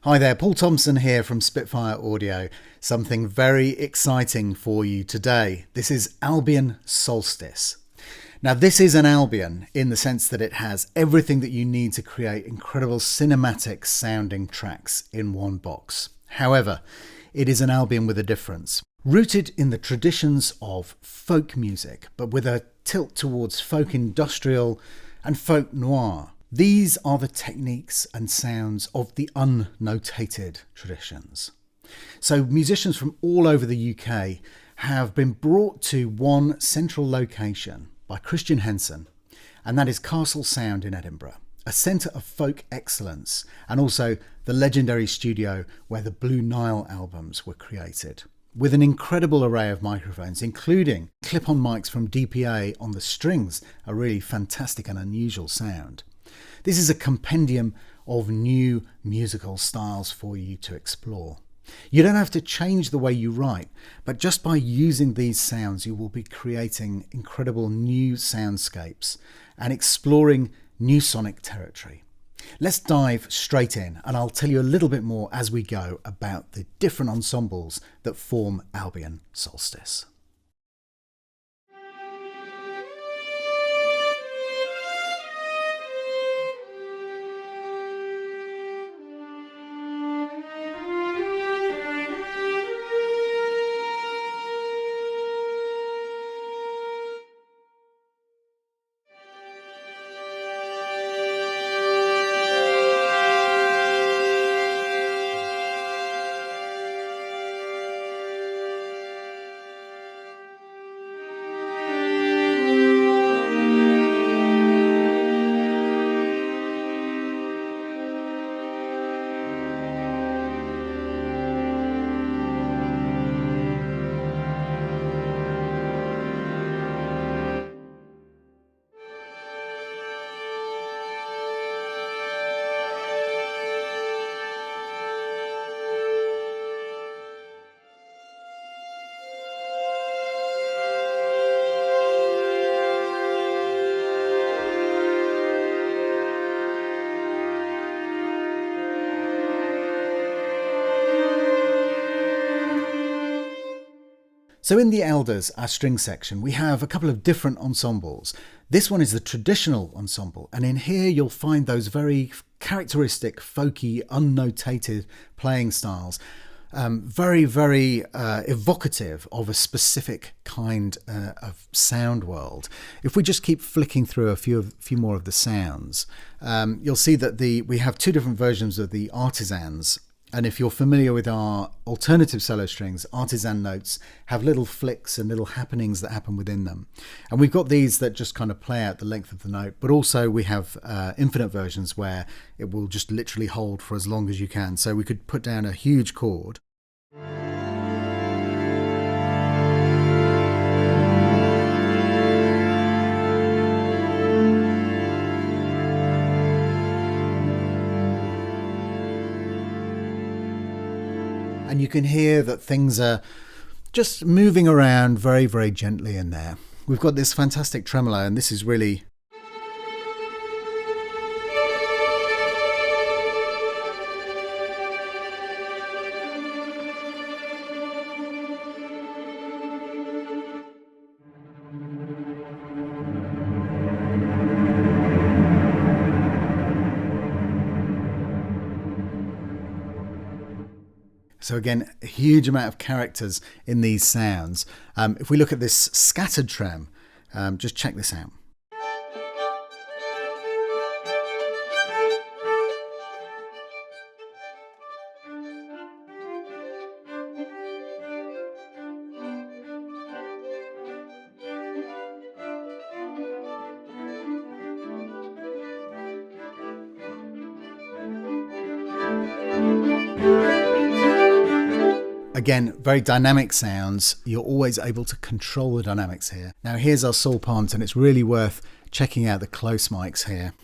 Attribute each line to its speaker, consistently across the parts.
Speaker 1: Hi there, Paul Thomson here from Spitfire Audio. Something very exciting for you today. This is Albion Solstice. Now this is an Albion in the sense that it has everything that you need to create incredible cinematic sounding tracks in one box. However, it is an Albion with a difference. Rooted in the traditions of folk music, but with a tilt towards folk industrial and folk noir. These are the techniques and sounds of the unnotated traditions. So musicians from all over the UK have been brought to one central location by Christian Henson, and that is Castle Sound in Edinburgh, a centre of folk excellence, and also the legendary studio where the Blue Nile albums were created, with an incredible array of microphones, including clip-on mics from DPA on the strings, a really fantastic and unusual sound. This is a compendium of new musical styles for you to explore. You don't have to change the way you write, but just by using these sounds, you will be creating incredible new soundscapes and exploring new sonic territory. Let's dive straight in, and I'll tell you a little bit more as we go about the different ensembles that form Albion Solstice. So in the Elders, our string section, we have a couple of different ensembles. This one is the traditional ensemble, and in here you'll find those very characteristic, folky, unnotated playing styles. Very evocative of a specific kind of sound world. If we just keep flicking through a few more of the sounds, you'll see that we have two different versions of the artisans. And if you're familiar with our alternative solo strings, artisan notes have little flicks and little happenings that happen within them. And we've got these that just kind of play out the length of the note, but also we have infinite versions where it will just literally hold for as long as you can. So we could put down a huge chord. And you can hear that things are just moving around very, very gently in there. We've got this fantastic tremolo, and this is really... So again, a huge amount of characters in these sounds. If we look at this scattered trem, just check this out. Again, very dynamic sounds. You're always able to control the dynamics here. Now here's our sol pont, and it's really worth checking out the close mics here.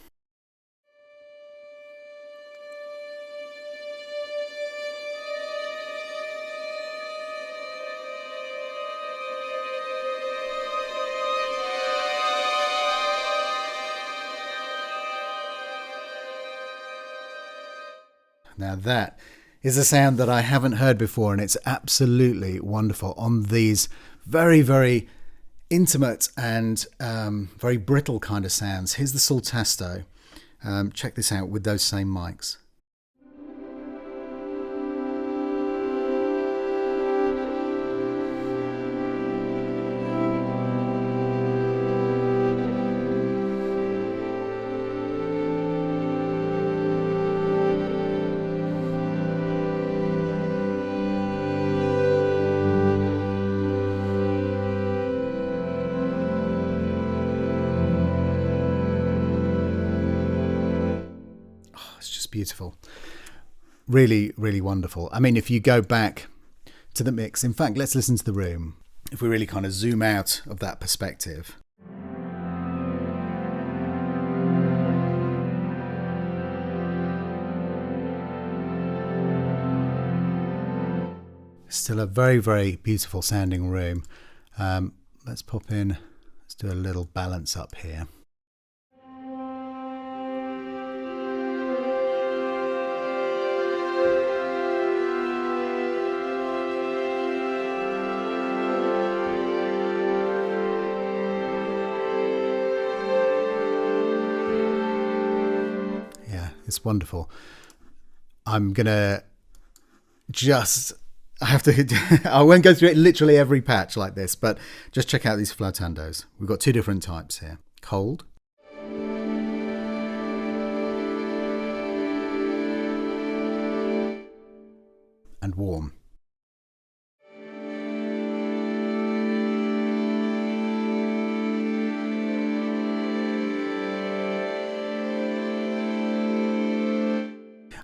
Speaker 1: Now that is a sound that I haven't heard before, and it's absolutely wonderful on these very, very intimate and very brittle kind of sounds. Here's the Soltasto. Check this out with those same mics. Beautiful. Really, really wonderful. I mean, if you go back to the mix, in fact, let's listen to the room. If we really kind of zoom out of that perspective. Still a very, very beautiful sounding room. Let's pop in, let's do a little balance up here. It's wonderful. I'm gonna I won't go through it literally every patch like this, but just check out these flautandos. We've got two different types here. Cold. And warm.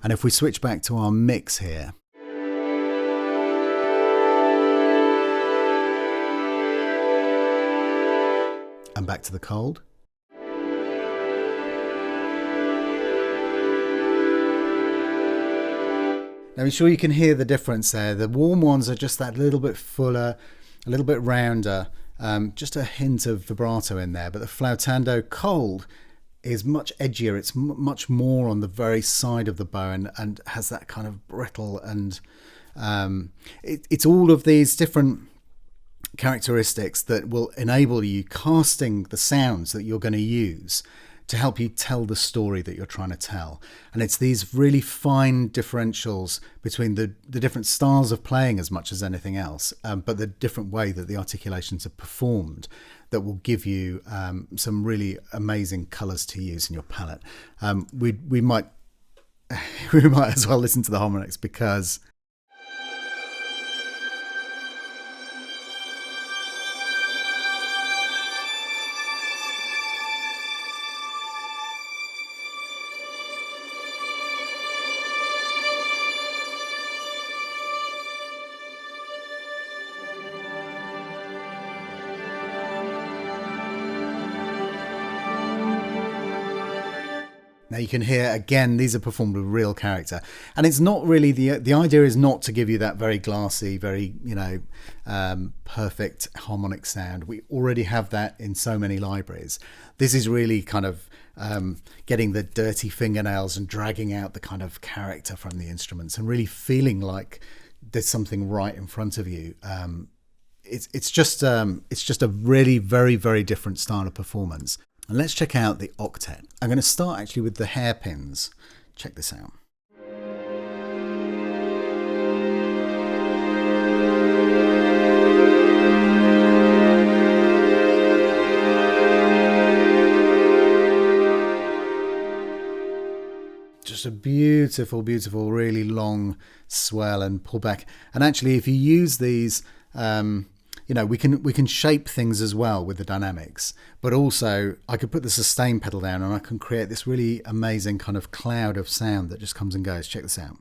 Speaker 1: And if we switch back to our mix here, and back to the cold. Now, I'm sure you can hear the difference there. The warm ones are just that little bit fuller, a little bit rounder, just a hint of vibrato in there. But the flautando cold is much edgier. It's much more on the very side of the bow and has that kind of brittle and it's all of these different characteristics that will enable you casting the sounds that you're going to use to help you tell the story that you're trying to tell. And it's these really fine differentials between the different styles of playing as much as anything else, but the different way that the articulations are performed that will give you some really amazing colours to use in your palette. We might as well listen to the harmonics because now you can hear, again, these are performed with real character. And it's not really, the idea is not to give you that very glassy, very, perfect harmonic sound. We already have that in so many libraries. This is really kind of getting the dirty fingernails and dragging out the kind of character from the instruments and really feeling like there's something right in front of you. It's just a really very, very different style of performance. And let's check out the octet. I'm going to start actually with the hairpins. Check this out. Just a beautiful, beautiful, really long swell and pull back. And actually, if you use these, we can shape things as well with the dynamics, but also I could put the sustain pedal down and I can create this really amazing kind of cloud of sound that just comes and goes. Check this out.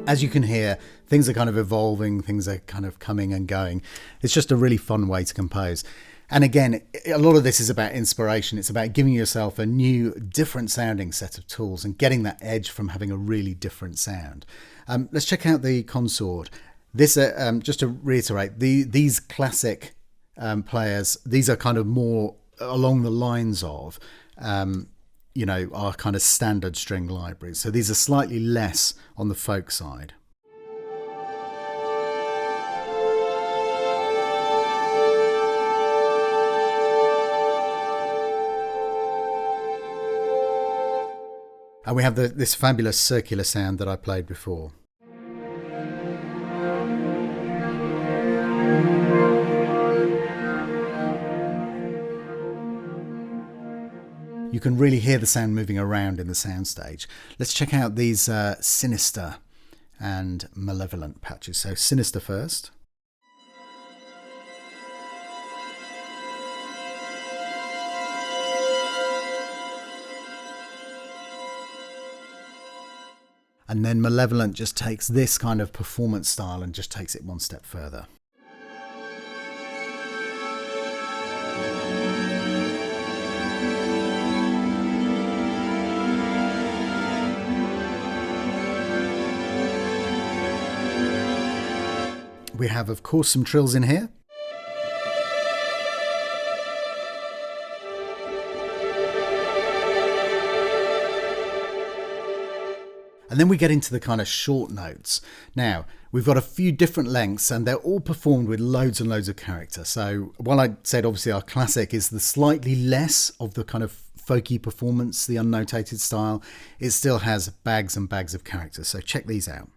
Speaker 1: As you can hear, things are kind of evolving, things are kind of coming and going. It's just a really fun way to compose. And again, a lot of this is about inspiration. It's about giving yourself a new, different sounding set of tools and getting that edge from having a really different sound. Let's check out the consort. This, just to reiterate, these classic players, these are kind of more along the lines of, our kind of standard string libraries. So these are slightly less on the folk side. And we have this fabulous circular sound that I played before. You can really hear the sound moving around in the soundstage. Let's check out these sinister and malevolent patches. So sinister first. And then Malevolent just takes this kind of performance style and just takes it one step further. We have, of course, some trills in here. And then we get into the kind of short notes. Now, we've got a few different lengths and they're all performed with loads and loads of character. So while I said obviously our classic is the slightly less of the kind of folky performance, the unnotated style, it still has bags and bags of character. So check these out.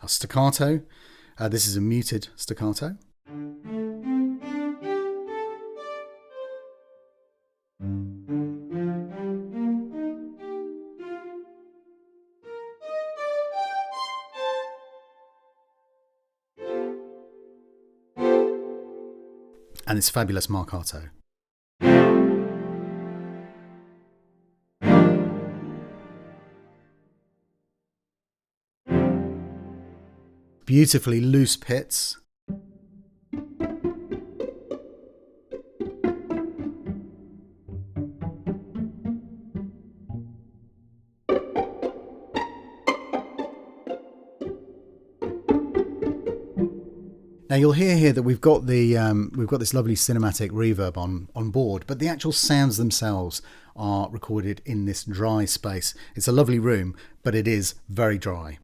Speaker 1: Our staccato, this is a muted staccato. And this fabulous marcato. Beautifully loose pits. Now you'll hear here that we've got this lovely cinematic reverb on board, but the actual sounds themselves are recorded in this dry space. It's a lovely room, but it is very dry.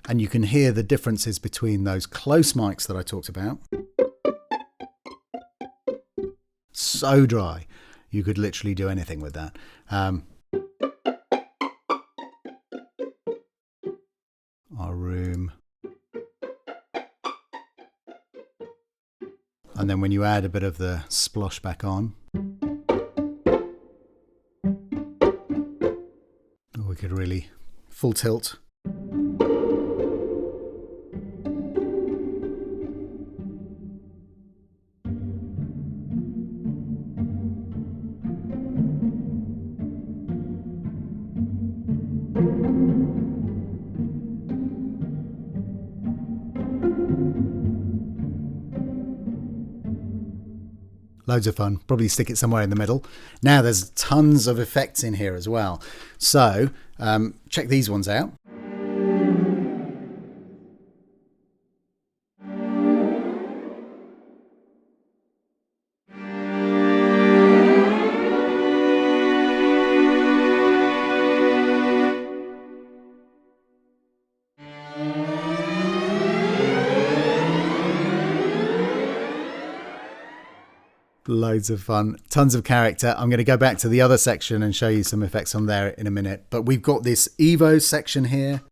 Speaker 1: And you can hear the differences between those close mics that I talked about. So dry, you could literally do anything with that. Our room. And then when you add a bit of the splosh back on, we could really full tilt. Loads of fun. Probably stick it somewhere in the middle. Now there's tons of effects in here as well. So check these ones out. Loads of fun, tons of character. I'm going to go back to the other section and show you some effects on there in a minute. But we've got this Evo section here.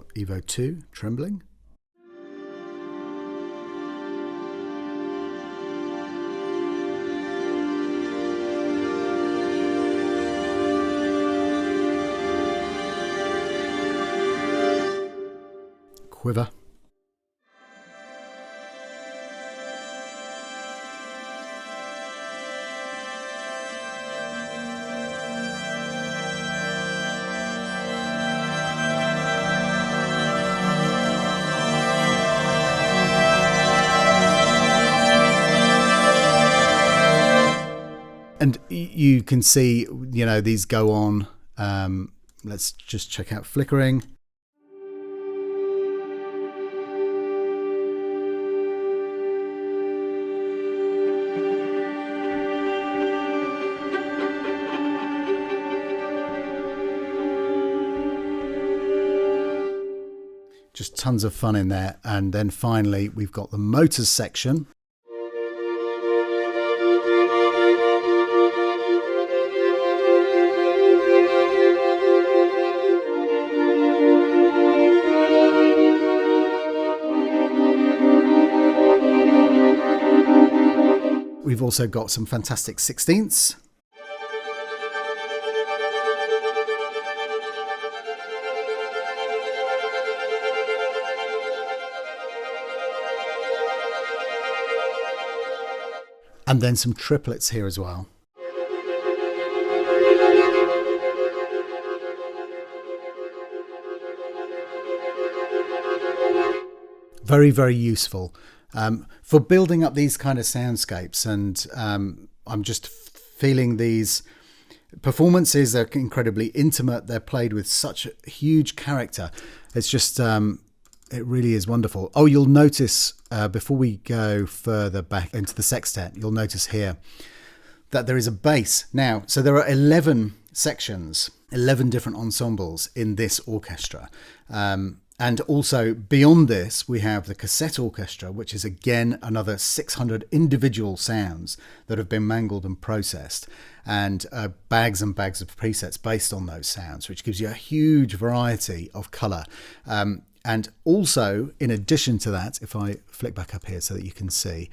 Speaker 1: got Evo 2 trembling. Quiver. And you can see, you know, these go on. Let's just check out flickering. Just tons of fun in there. And then finally, we've got the motors section. We've also got some fantastic 16ths. And then some triplets here as well. Very, very useful for building up these kind of soundscapes. And I'm just feeling these performances are incredibly intimate. They're played with such huge character. It's just, it really is wonderful. Oh, you'll notice before we go further back into the sextet, you'll notice here that there is a bass. Now, so there are 11 sections, 11 different ensembles in this orchestra. And also beyond this, we have the cassette orchestra, which is again another 600 individual sounds that have been mangled and processed, and bags and bags of presets based on those sounds, which gives you a huge variety of colour. And also, in addition to that, if I flick back up here so that you can see,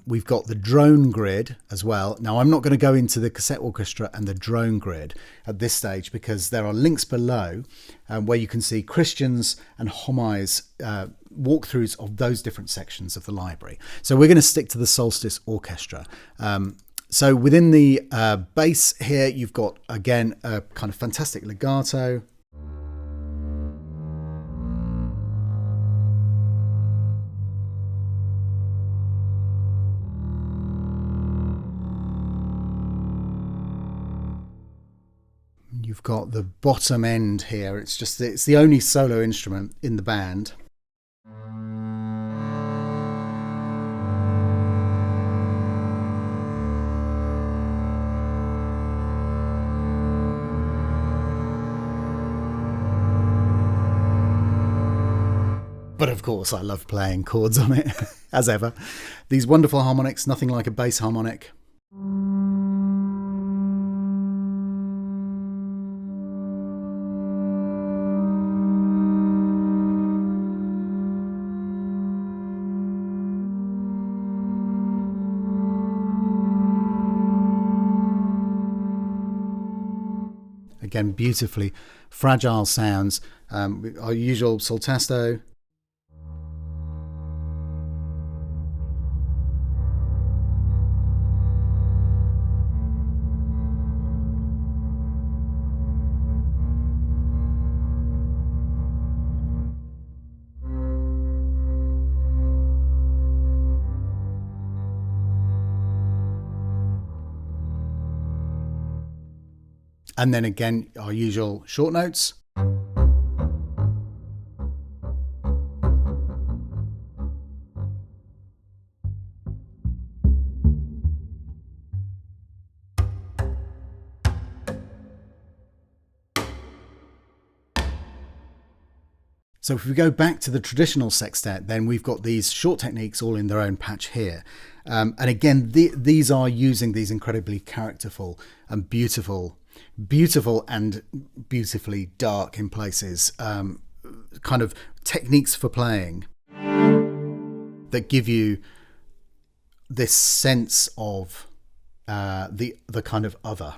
Speaker 1: we've got the drone grid as well. Now, I'm not going to go into the cassette orchestra and the drone grid at this stage because there are links below where you can see Christians and Homai's walkthroughs of those different sections of the library. So we're going to stick to the Solstice Orchestra. So within the bass here, you've got, again, a kind of fantastic legato. You've got the bottom end here. It's the only solo instrument in the band. But of course, I love playing chords on it, as ever. These wonderful harmonics, nothing like a bass harmonic. Again, beautifully fragile sounds. Our usual soltasto. And then again, our usual short notes. So if we go back to the traditional sextet, then we've got these short techniques all in their own patch here. And again, these are using these incredibly characterful and beautiful and beautifully dark in places kind of techniques for playing that give you this sense of the kind of other.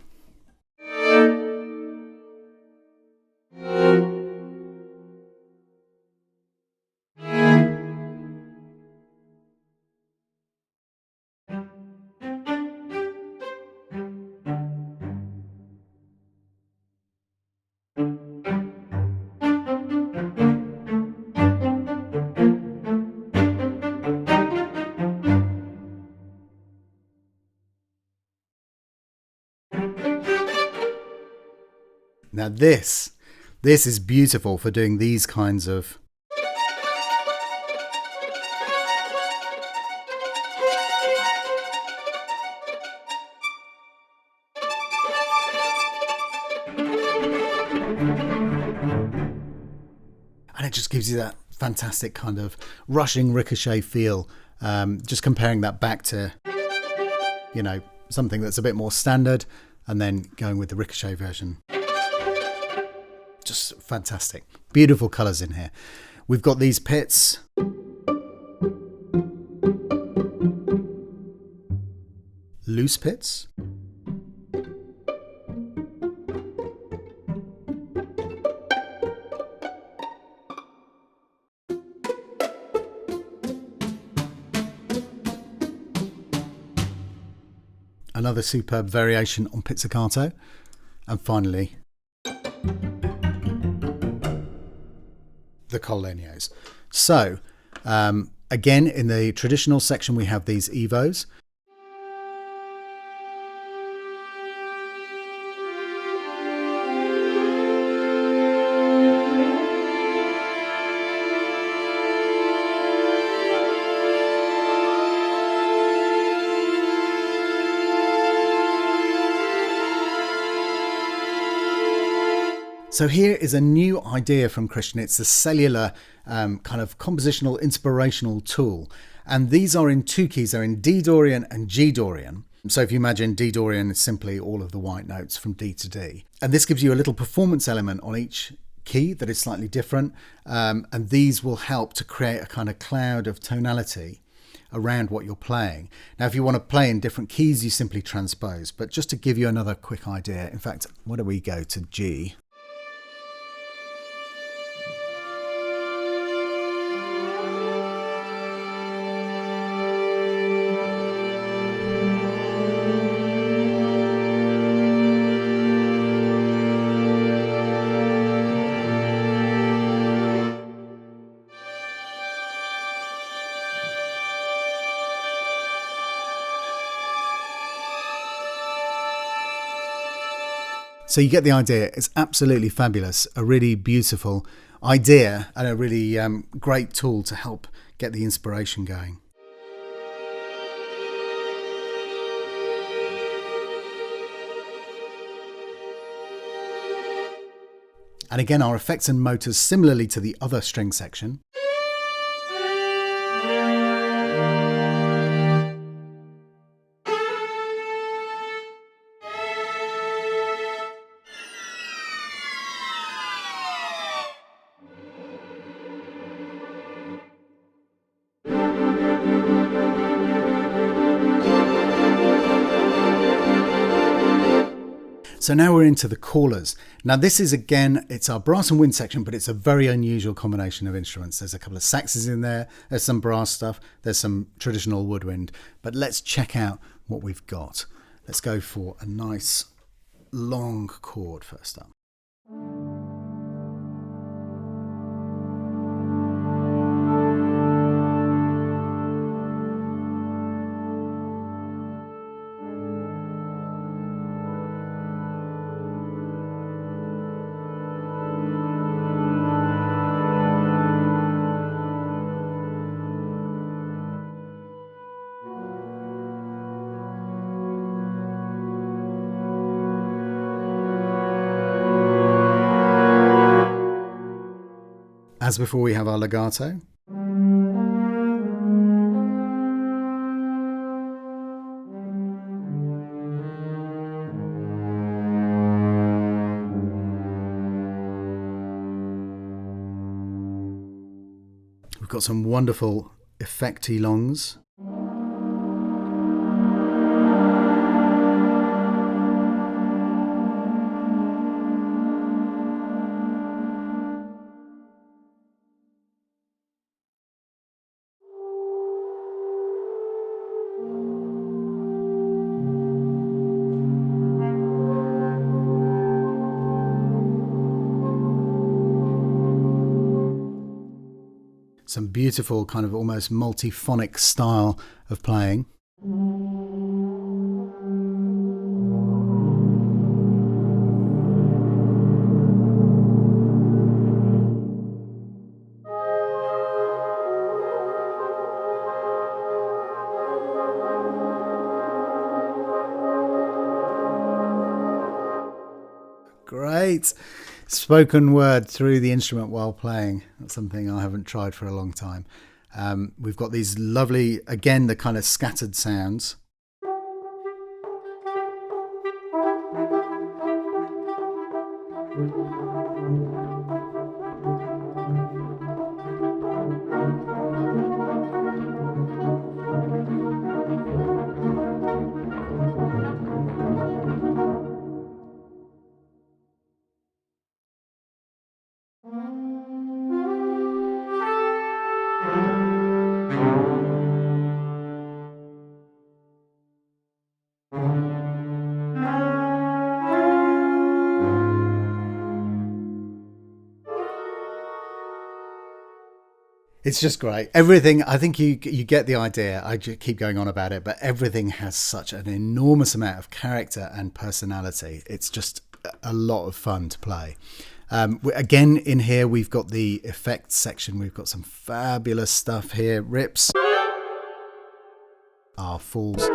Speaker 1: Now this is beautiful for doing these kinds of and it just gives you that fantastic kind of rushing ricochet feel. Just comparing that back to, you know, something that's a bit more standard and then going with the ricochet version. Just fantastic. Beautiful colours in here. We've got these pits. Loose pits. Another superb variation on pizzicato. And finally, the col legnos. So again, in the traditional section we have these evos. So here is a new idea from Christian. It's a cellular kind of compositional inspirational tool. And these are in two keys. They're in D Dorian and G Dorian. So if you imagine D Dorian is simply all of the white notes from D to D. And this gives you a little performance element on each key that is slightly different. And these will help to create a kind of cloud of tonality around what you're playing. Now, if you want to play in different keys, you simply transpose. But just to give you another quick idea, in fact, why don't we go to G? So you get the idea. It's absolutely fabulous, a really beautiful idea and a really great tool to help get the inspiration going. And again, our effects and motors, similarly to the other string section. So now we're into the callers. Now this is, again, it's our brass and wind section, but it's a very unusual combination of instruments. There's a couple of saxes in there, there's some brass stuff, there's some traditional woodwind. But let's check out what we've got. Let's go for a nice long chord first up. As before, we have our legato. We've got some wonderful effecty longs. Some beautiful kind of almost multiphonic style of playing. Great. Spoken word through the instrument while playing. That's something I haven't tried for a long time. We've got these lovely, again, the kind of scattered sounds. It's just great. Everything, I think you get the idea. I just keep going on about it, but everything has such an enormous amount of character and personality. It's just a lot of fun to play. Again, in here, we've got the effects section. We've got some fabulous stuff here. Rips. Our falls.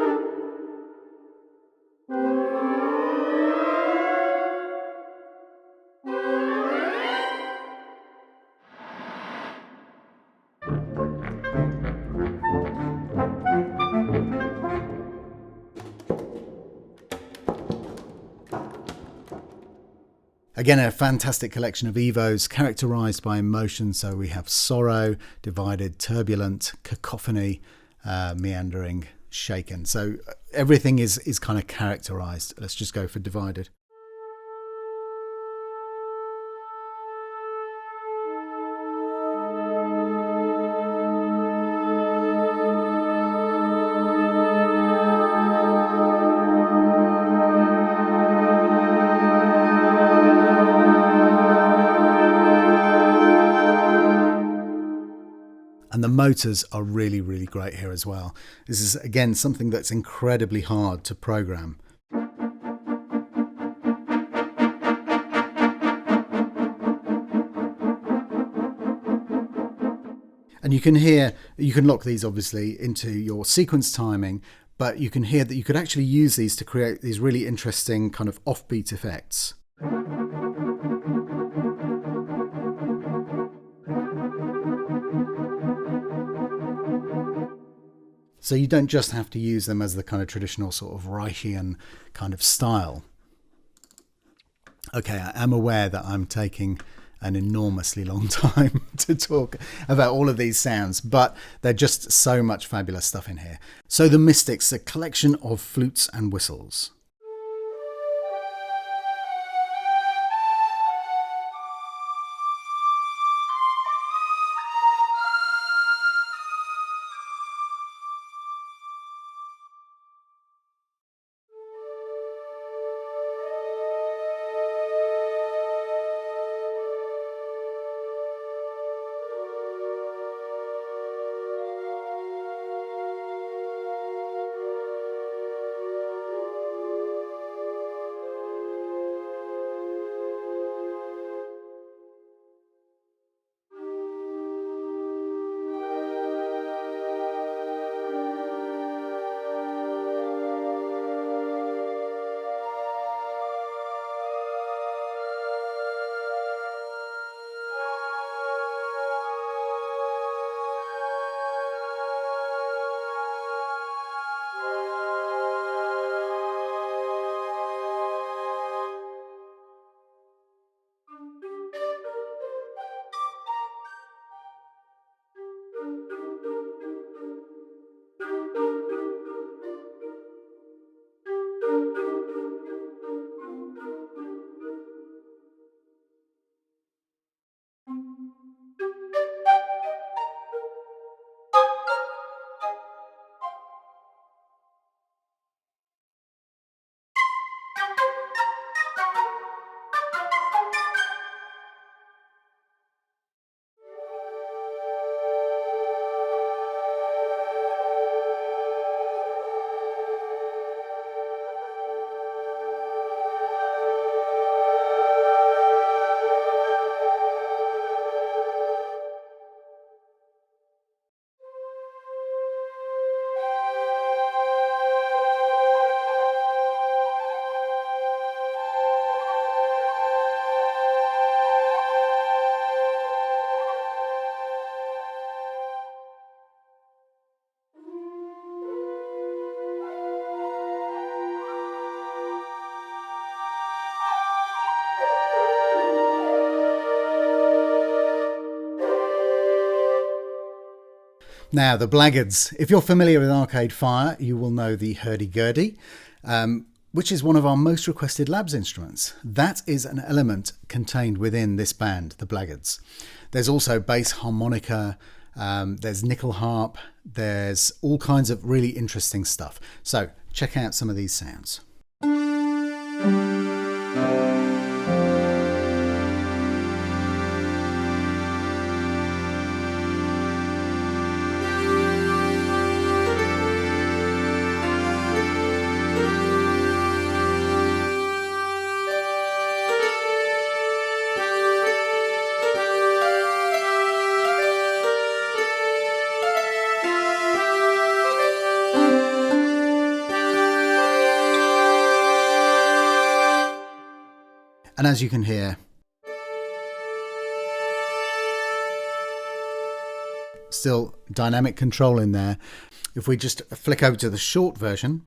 Speaker 1: Again, a fantastic collection of evos characterized by emotion. So we have sorrow, divided, turbulent, cacophony, meandering, shaken. So everything is kind of characterized. Let's just go for divided. And the motors are really, really great here as well. This is, again, something that's incredibly hard to program. And you can hear, you can lock these obviously into your sequence timing, but you can hear that you could actually use these to create these really interesting kind of offbeat effects. So you don't just have to use them as the kind of traditional sort of Reichian kind of style. Okay, I am aware that I'm taking an enormously long time to talk about all of these sounds, but they're just so much fabulous stuff in here. So the Mystics, a collection of flutes and whistles. Now, the Blaggards. If you're familiar with Arcade Fire, you will know the hurdy-gurdy, which is one of our most requested labs instruments. That is an element contained within this band, the Blaggards. There's also bass harmonica, there's nickel harp, there's all kinds of really interesting stuff. So check out some of these sounds. And as you can hear, still dynamic control in there. If we just flick over to the short version,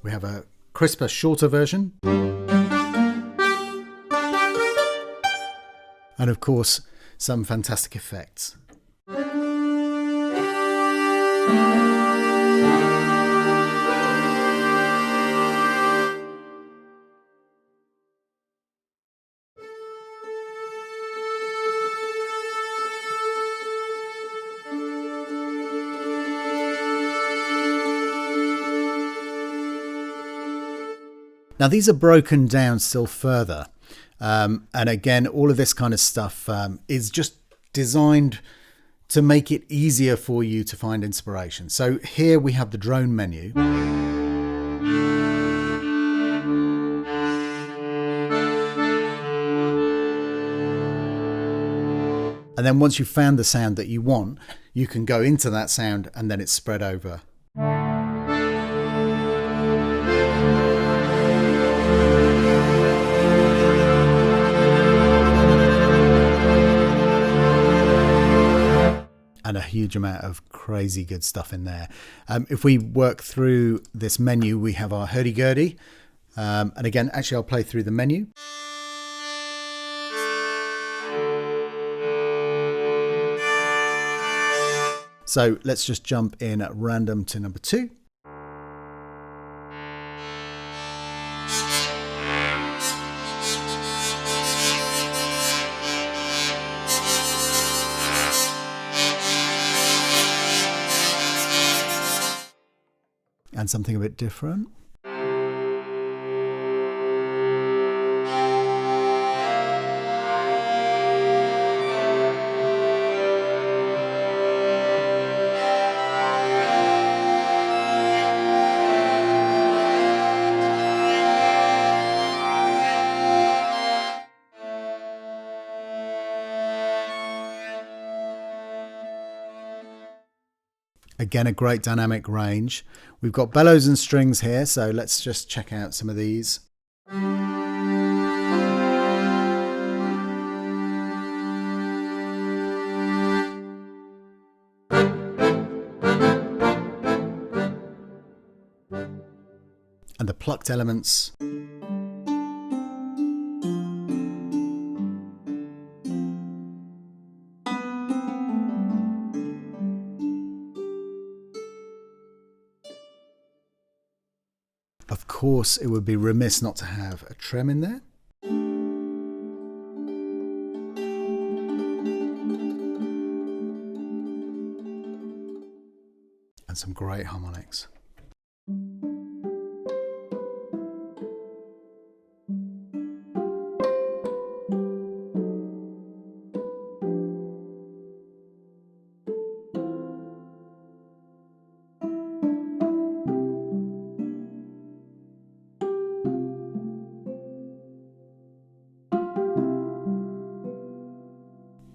Speaker 1: we have a crisper, shorter version. And of course, some fantastic effects. Now these are broken down still further, and again all of this kind of stuff is just designed to make it easier for you to find inspiration. So here we have the drone menu. And then once you've found the sound that you want, you can go into that sound and then it's spread over. And a huge amount of crazy good stuff in there. If we work through this menu, we have our hurdy-gurdy. And again, actually, I'll play through the menu. So let's just jump in at random to number 2. And something a bit different. Again, a great dynamic range. We've got bellows and strings here, so let's just check out some of these. And the plucked elements. Of course, it would be remiss not to have a trem in there. And some great harmonics.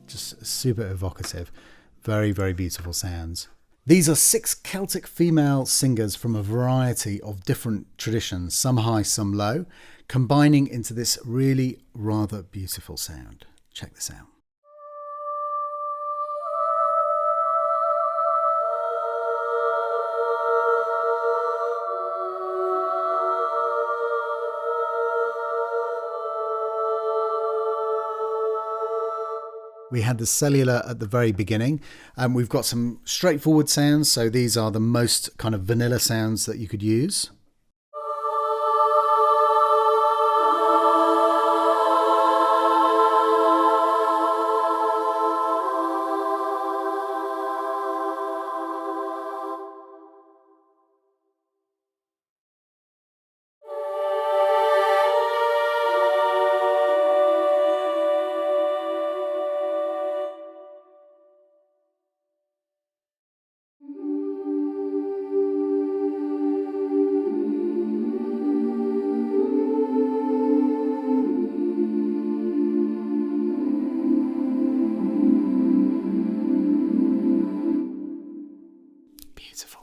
Speaker 1: Just super evocative. Very, very beautiful sounds. These are 6 Celtic female singers from a variety of different traditions, some high, some low, combining into this really rather beautiful sound. Check this out. We had the cellular at the very beginning. We've got some straightforward sounds, so these are the most kind of vanilla sounds that you could use. Beautiful.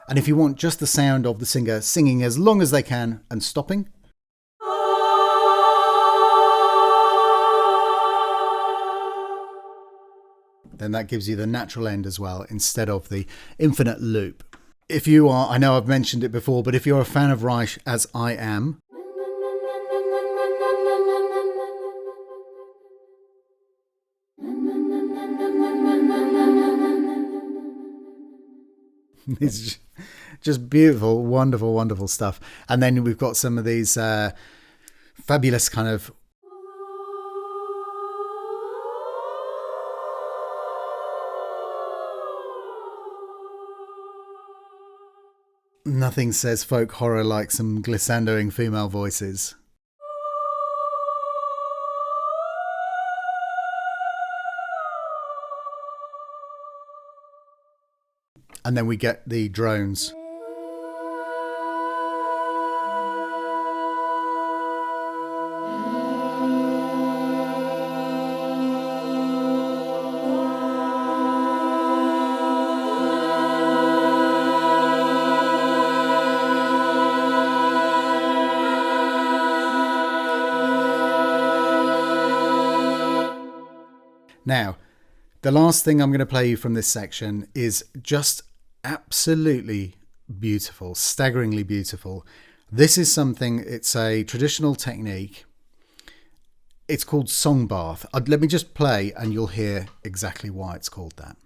Speaker 1: And if you want just the sound of the singer singing as long as they can and stopping, then that gives you the natural end as well, instead of the infinite loop. If you are, I know I've mentioned it before, but if you're a fan of Reich, as I am, it's just beautiful, wonderful, wonderful stuff. And then we've got some of these fabulous kind of nothing says folk horror like some glissandoing female voices. And then we get the drones. Now, the last thing I'm going to play you from this section is just absolutely beautiful, staggeringly beautiful. This is something, it's a traditional technique. It's called song bath. Let me just play and you'll hear exactly why it's called that.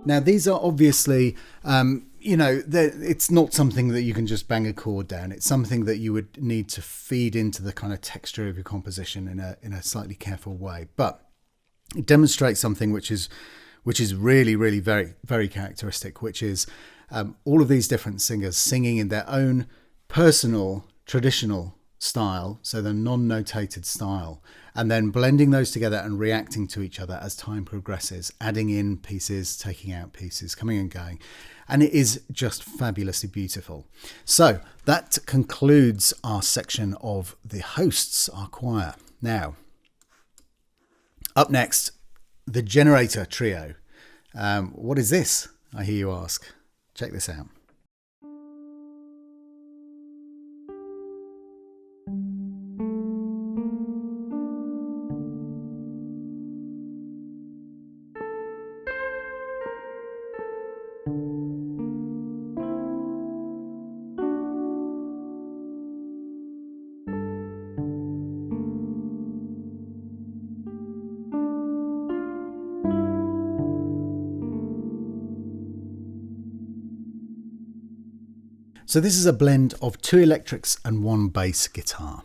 Speaker 1: Now, these are obviously, it's not something that you can just bang a chord down. It's something that you would need to feed into the kind of texture of your composition in a slightly careful way. But it demonstrates something which is really, really very, very characteristic, which is all of these different singers singing in their own personal, traditional style, so the non-notated style, and then blending those together and reacting to each other as time progresses, adding in pieces, taking out pieces, coming and going. And it is just fabulously beautiful. So that concludes our section of the hosts, our choir. Now, up next, the generator trio. What is this, I hear you ask? Check this out. So this is a blend of 2 electrics and 1 bass guitar.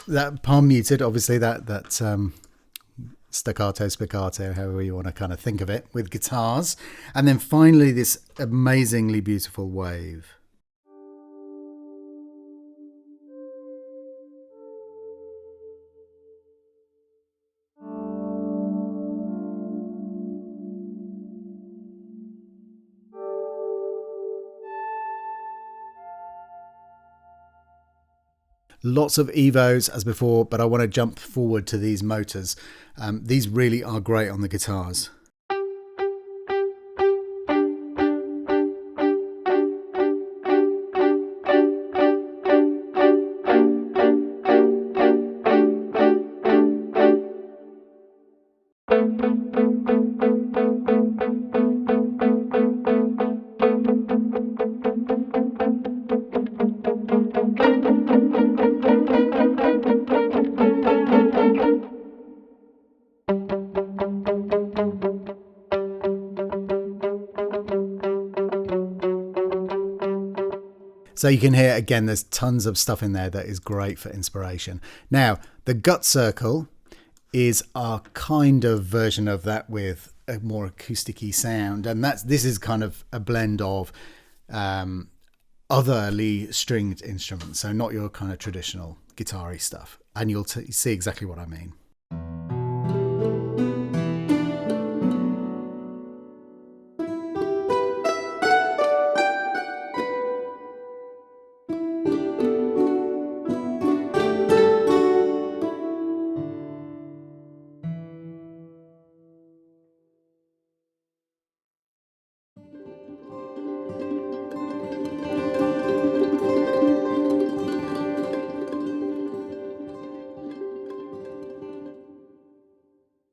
Speaker 1: that palm muted, obviously that staccato, spiccato, however you want to kind of think of it, with guitars. And then finally this amazingly beautiful wave. Lots of Evos as before, but I want to jump forward to these motors. These really are great on the guitars. So you can hear, again, there's tons of stuff in there that is great for inspiration. Now, the gut circle is our kind of version of that with a more acoustic-y sound. And this is kind of a blend of otherly stringed instruments. So not your kind of traditional guitar-y stuff. And you'll see exactly what I mean.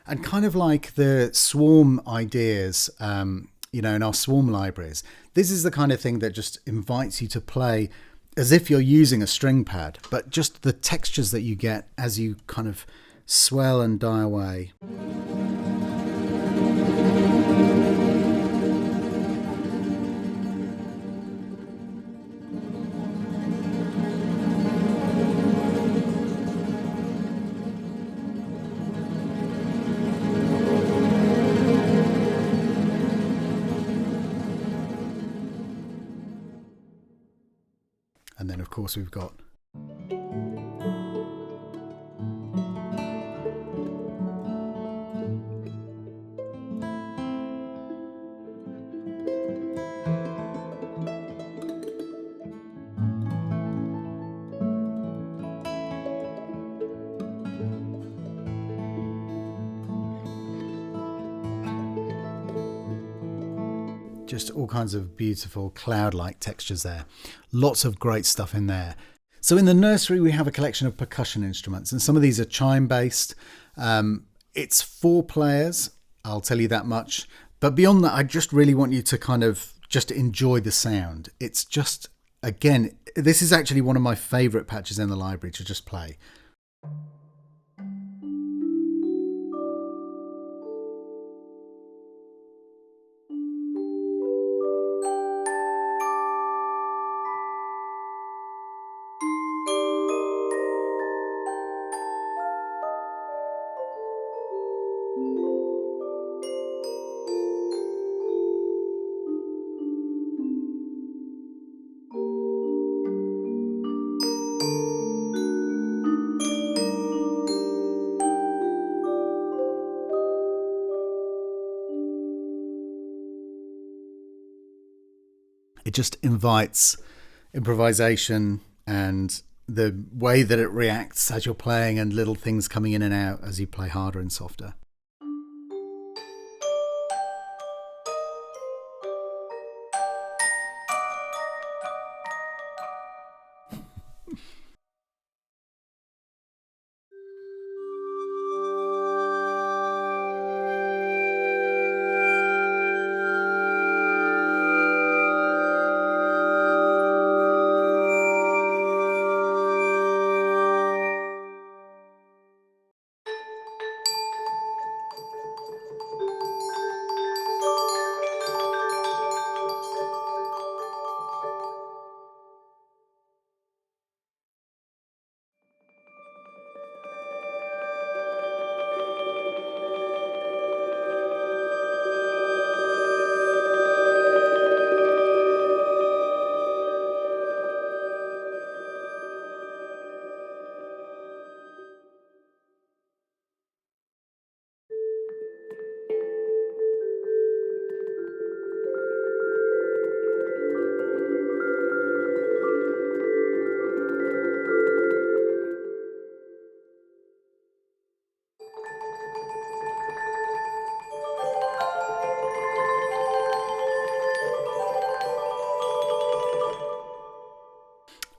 Speaker 1: And kind of like the swarm ideas, in our swarm libraries, this is the kind of thing that just invites you to play as if you're using a string pad, but just the textures that you get as you kind of swell and die away. And then, of course, we've got just all kinds of beautiful cloud-like textures there. Lots of great stuff in there. So in the nursery, we have a collection of percussion instruments, and some of these are chime-based. It's 4 players, I'll tell you that much. But beyond that, I just really want you to kind of just enjoy the sound. It's just, again, this is actually one of my favourite patches in the library to just play. It just invites improvisation and the way that it reacts as you're playing and little things coming in and out as you play harder and softer.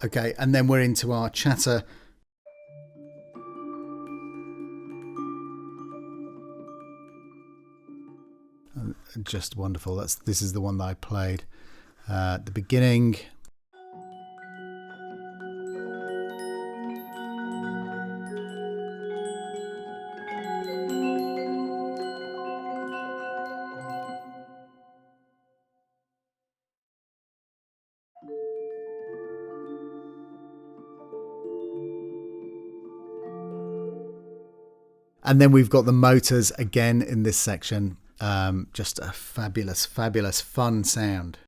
Speaker 1: Okay, and then we're into our chatter. Just wonderful. This is the one that I played at the beginning. And then we've got the motors again in this section. Just a fabulous, fabulous, fun sound.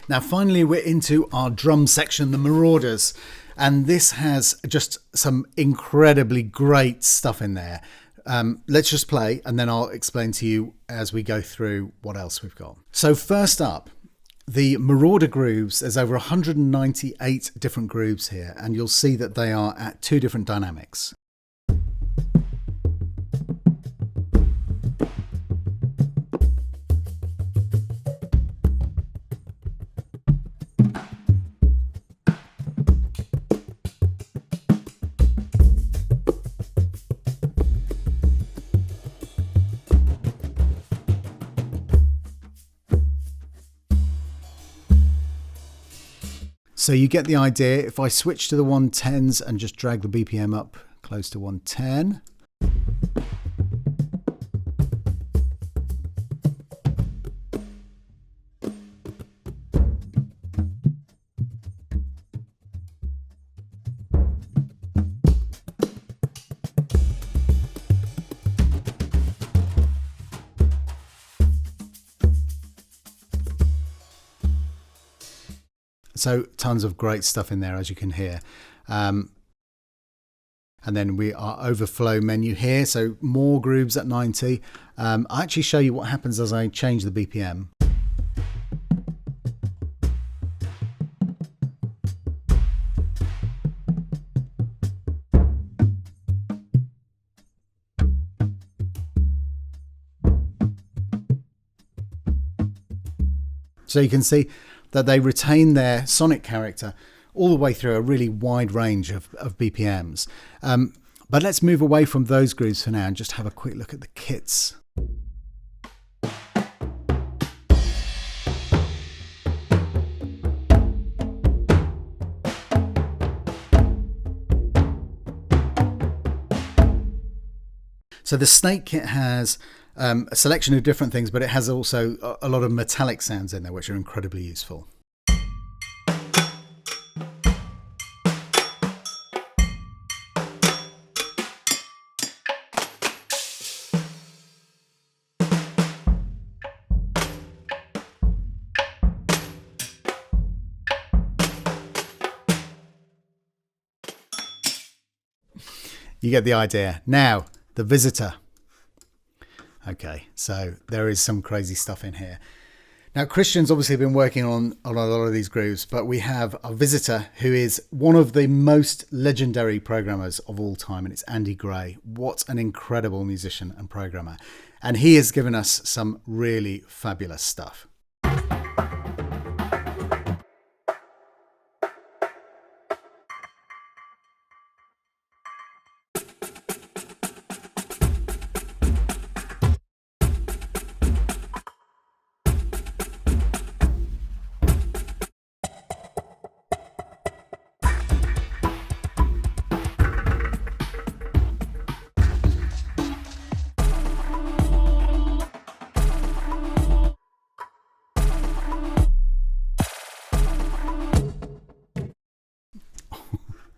Speaker 1: Now finally we're into our drum section, the Marauders, and this has just some incredibly great stuff in there. Let's just play and then I'll explain to you as we go through what else we've got. So first up, the Marauder grooves. There's over 198 different grooves here, and you'll see that they are at 2 different dynamics. So you get the idea. If I switch to the 110s and just drag the BPM up close to 110. So tons of great stuff in there, as you can hear. And then our overflow menu here. So more grooves at 90. I'll actually show you what happens as I change the BPM. So you can see that they retain their sonic character all the way through a really wide range of BPMs. But let's move away from those grooves for now and just have a quick look at the kits. So the Snake kit has a selection of different things, but it has also a lot of metallic sounds in there, which are incredibly useful. You get the idea. Now, the Visitor. Okay, so there is some crazy stuff in here. Now, Christian's obviously been working on a lot of these grooves, but we have a Visitor who is one of the most legendary programmers of all time, and it's Andy Gray. What an incredible musician and programmer. And he has given us some really fabulous stuff.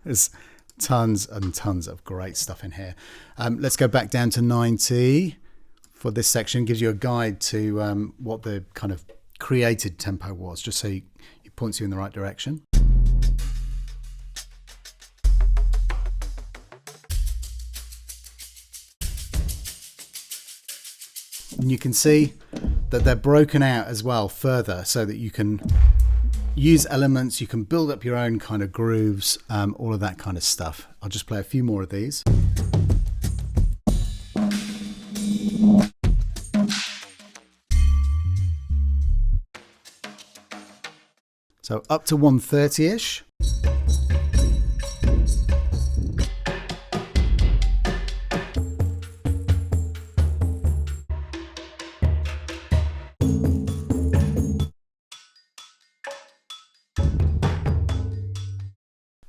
Speaker 1: There's tons and tons of great stuff in here. Let's go back down to 90 for this section. Gives you a guide to what the kind of created tempo was, just so it points you in the right direction. And you can see that they're broken out as well further, so that you can use elements, you can build up your own kind of grooves, all of that kind of stuff. I'll just play a few more of these. So up to 130-ish.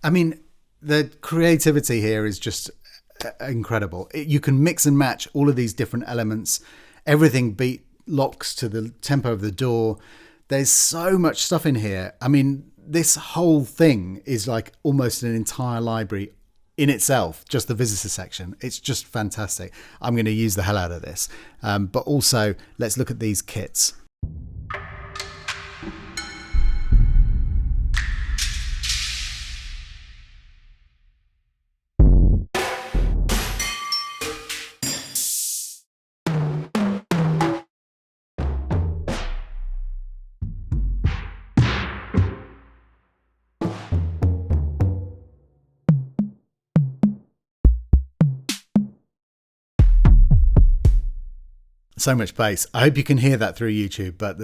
Speaker 1: I mean, the creativity here is just incredible. You can mix and match all of these different elements. Everything beat locks to the tempo of the door. There's so much stuff in here. I mean, this whole thing is like almost an entire library in itself, just the visitor section. It's just fantastic. I'm going to use the hell out of this. But also, let's look at these kits. So much bass. I hope you can hear that through YouTube, but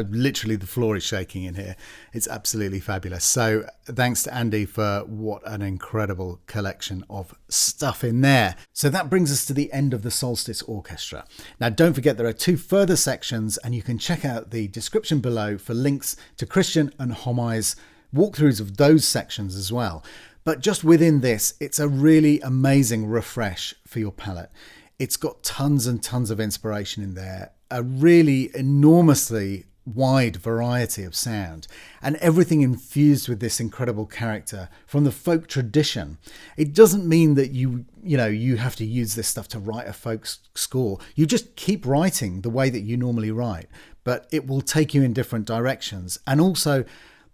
Speaker 1: literally the floor is shaking in here. It's absolutely fabulous. So thanks to Andy for what an incredible collection of stuff in there. So that brings us to the end of the Solstice Orchestra. Now don't forget there are 2 further sections, and you can check out the description below for links to Christian and Homai's walkthroughs of those sections as well. But just within this, it's a really amazing refresh for your palette. It's got tons and tons of inspiration in there, a really enormously wide variety of sound, and everything infused with this incredible character from the folk tradition. It doesn't mean that you have to use this stuff to write a folk score. You just keep writing the way that you normally write, but it will take you in different directions. And also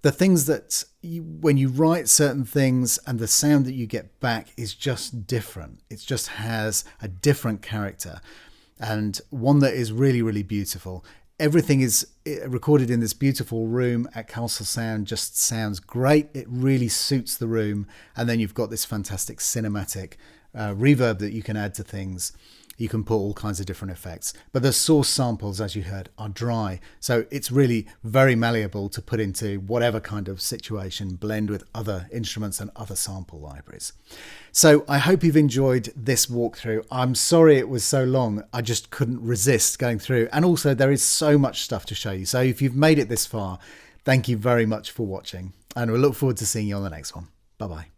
Speaker 1: the things that when you write certain things and the sound that you get back is just different. It just has a different character, and one that is really, really beautiful. Everything is recorded in this beautiful room at Castle Sound, just sounds great. It really suits the room. And then you've got this fantastic cinematic reverb that you can add to things. You can put all kinds of different effects, but the source samples, as you heard, are dry. So it's really very malleable to put into whatever kind of situation, blend with other instruments and other sample libraries. So I hope you've enjoyed this walkthrough. I'm sorry it was so long. I just couldn't resist going through. And also there is so much stuff to show you. So if you've made it this far, thank you very much for watching, and we'll look forward to seeing you on the next one. Bye-bye.